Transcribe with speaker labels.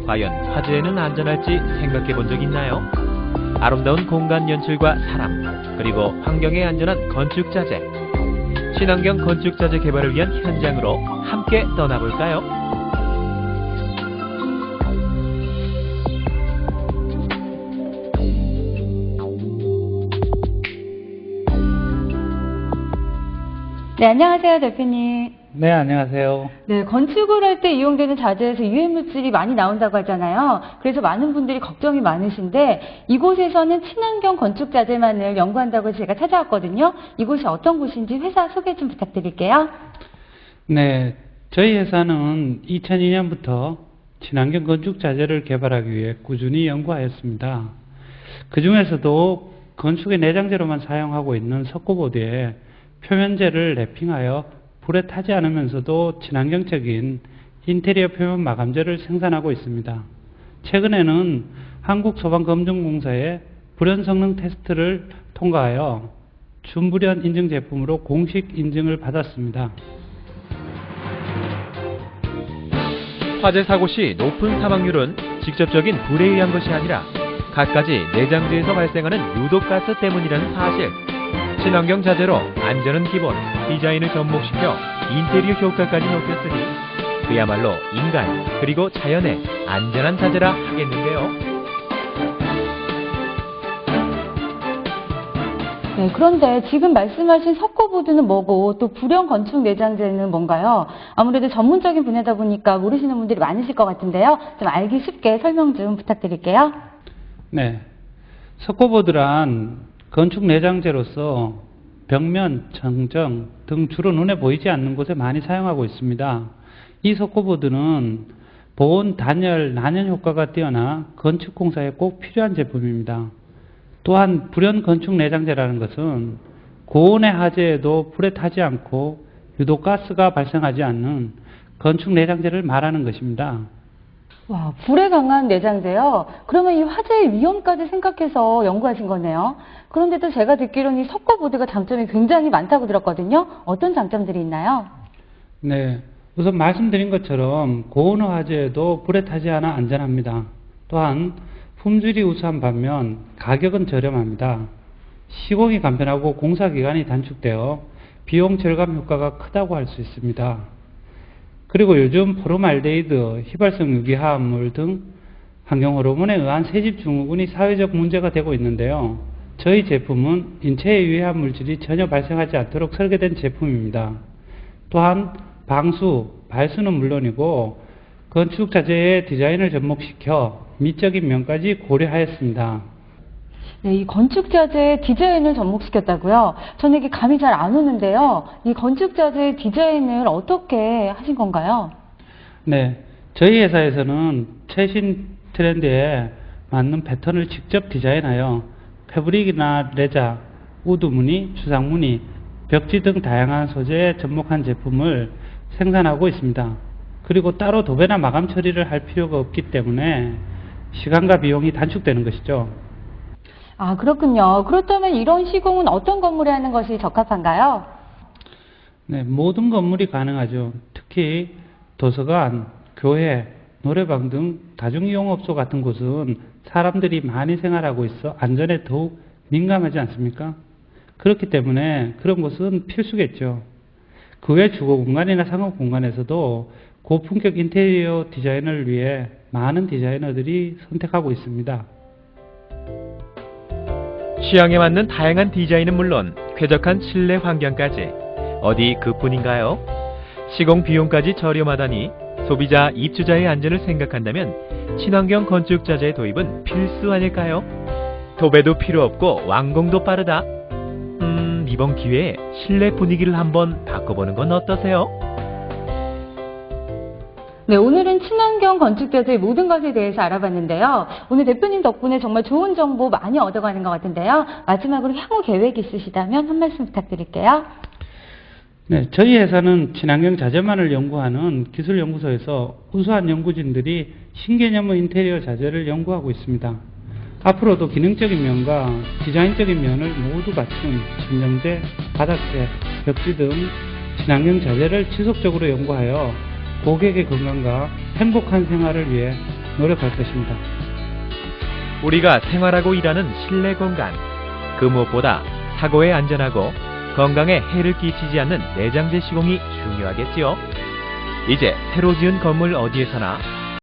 Speaker 1: 과연 화재에는 안전할지 생각해 본 적 있나요? 아름다운 공간 연출과 사람, 그리고 환경에 안전한 건축 자재. 친환경 건축 자재 개발을 위한 현장으로 함께 떠나볼까요?
Speaker 2: 네, 안녕하세요, 대표님.
Speaker 3: 네, 안녕하세요.
Speaker 2: 네, 건축을 할 때 이용되는 자재에서 유해물질이 많이 나온다고 하잖아요. 그래서 많은 분들이 걱정이 많으신데 이곳에서는 친환경 건축 자재만을 연구한다고 제가 찾아왔거든요. 이곳이 어떤 곳인지 회사 소개 좀 부탁드릴게요.
Speaker 3: 네, 저희 회사는 2002년부터 친환경 건축 자재를 개발하기 위해 꾸준히 연구하였습니다. 그 중에서도 건축의 내장재로만 사용하고 있는 석고보드에 표면재를 랩핑하여 불에 타지 않으면서도 친환경적인 인테리어 표면 마감재를 생산하고 있습니다. 최근에는 한국소방검증공사의 불연 성능 테스트를 통과하여 준불연 인증 제품으로 공식 인증을 받았습니다.
Speaker 1: 화재 사고 시 높은 사망률은 직접적인 불에 의한 것이 아니라 갖가지 내장재에서 발생하는 유독가스 때문이라는 사실. 친환경 자재로 안전은 기본, 디자인을 접목시켜 인테리어 효과까지 높였으니 그야말로 인간 그리고 자연의 안전한 자재라 하겠는데요.
Speaker 2: 네, 그런데 지금 말씀하신 석고보드는 뭐고 또 불연 건축 내장재는 뭔가요? 아무래도 전문적인 분야다 보니까 모르시는 분들이 많으실 것 같은데요. 좀 알기 쉽게 설명 좀 부탁드릴게요.
Speaker 3: 네, 석고보드란 건축 내장재로서 벽면, 천정 등 주로 눈에 보이지 않는 곳에 많이 사용하고 있습니다. 이 석고보드는 보온, 단열, 난연 효과가 뛰어나 건축공사에 꼭 필요한 제품입니다. 또한 불연 건축 내장재라는 것은 고온의 화재에도 불에 타지 않고 유독가스가 발생하지 않는 건축 내장재를 말하는 것입니다.
Speaker 2: 와, 불에 강한 내장재요? 그러면 이 화재의 위험까지 생각해서 연구하신 거네요. 그런데도 제가 듣기로는 이 석고보드가 장점이 굉장히 많다고 들었거든요. 어떤 장점들이 있나요?
Speaker 3: 네, 우선 말씀드린 것처럼 고온의 화재에도 불에 타지 않아 안전합니다. 또한 품질이 우수한 반면 가격은 저렴합니다. 시공이 간편하고 공사기간이 단축되어 비용 절감 효과가 크다고 할 수 있습니다. 그리고 요즘 포름알데히드, 휘발성 유기화합물 등 환경호르몬에 의한 세집 증후군이 사회적 문제가 되고 있는데요. 저희 제품은 인체에 유해한 물질이 전혀 발생하지 않도록 설계된 제품입니다. 또한 방수, 발수는 물론이고 건축 자재의 디자인을 접목시켜 미적인 면까지 고려하였습니다.
Speaker 2: 네, 이 건축 자재의 디자인을 접목시켰다고요? 저는 이게 감이 잘 안 오는데요. 이 건축 자재의 디자인을 어떻게 하신 건가요?
Speaker 3: 네, 저희 회사에서는 최신 트렌드에 맞는 패턴을 직접 디자인하여 패브릭이나 레자, 우드 무늬, 주상 무늬, 벽지 등 다양한 소재에 접목한 제품을 생산하고 있습니다. 그리고 따로 도배나 마감 처리를 할 필요가 없기 때문에 시간과 비용이 단축되는 것이죠.
Speaker 2: 아, 그렇군요. 그렇다면 이런 시공은 어떤 건물에 하는 것이 적합한가요?
Speaker 3: 네, 모든 건물이 가능하죠. 특히 도서관, 교회, 노래방 등 다중이용업소 같은 곳은 사람들이 많이 생활하고 있어 안전에 더욱 민감하지 않습니까? 그렇기 때문에 그런 곳은 필수겠죠. 그 외 주거 공간이나 상업 공간에서도 고품격 인테리어 디자인을 위해 많은 디자이너들이 선택하고 있습니다.
Speaker 1: 취향에 맞는 다양한 디자인은 물론 쾌적한 실내 환경까지 어디 그뿐인가요? 시공 비용까지 저렴하다니 소비자 입주자의 안전을 생각한다면 친환경 건축 자재의 도입은 필수 아닐까요? 도배도 필요 없고 완공도 빠르다. 이번 기회에 실내 분위기를 한번 바꿔보는 건 어떠세요?
Speaker 2: 네, 오늘은 친환경 건축 자재의 모든 것에 대해서 알아봤는데요. 오늘 대표님 덕분에 정말 좋은 정보 많이 얻어가는 것 같은데요. 마지막으로 향후 계획 있으시다면 한 말씀 부탁드릴게요.
Speaker 3: 네, 저희 회사는 친환경 자재만을 연구하는 기술연구소에서 우수한 연구진들이 신개념의 인테리어 자재를 연구하고 있습니다. 앞으로도 기능적인 면과 디자인적인 면을 모두 갖춘 천정재, 바닥재, 벽지 등 친환경 자재를 지속적으로 연구하여 고객의 건강과 행복한 생활을 위해 노력할 것입니다.
Speaker 1: 우리가 생활하고 일하는 실내 공간, 그 무엇보다 사고에 안전하고 건강에 해를 끼치지 않는 내장재 시공이 중요하겠지요. 이제 새로 지은 건물 어디에서나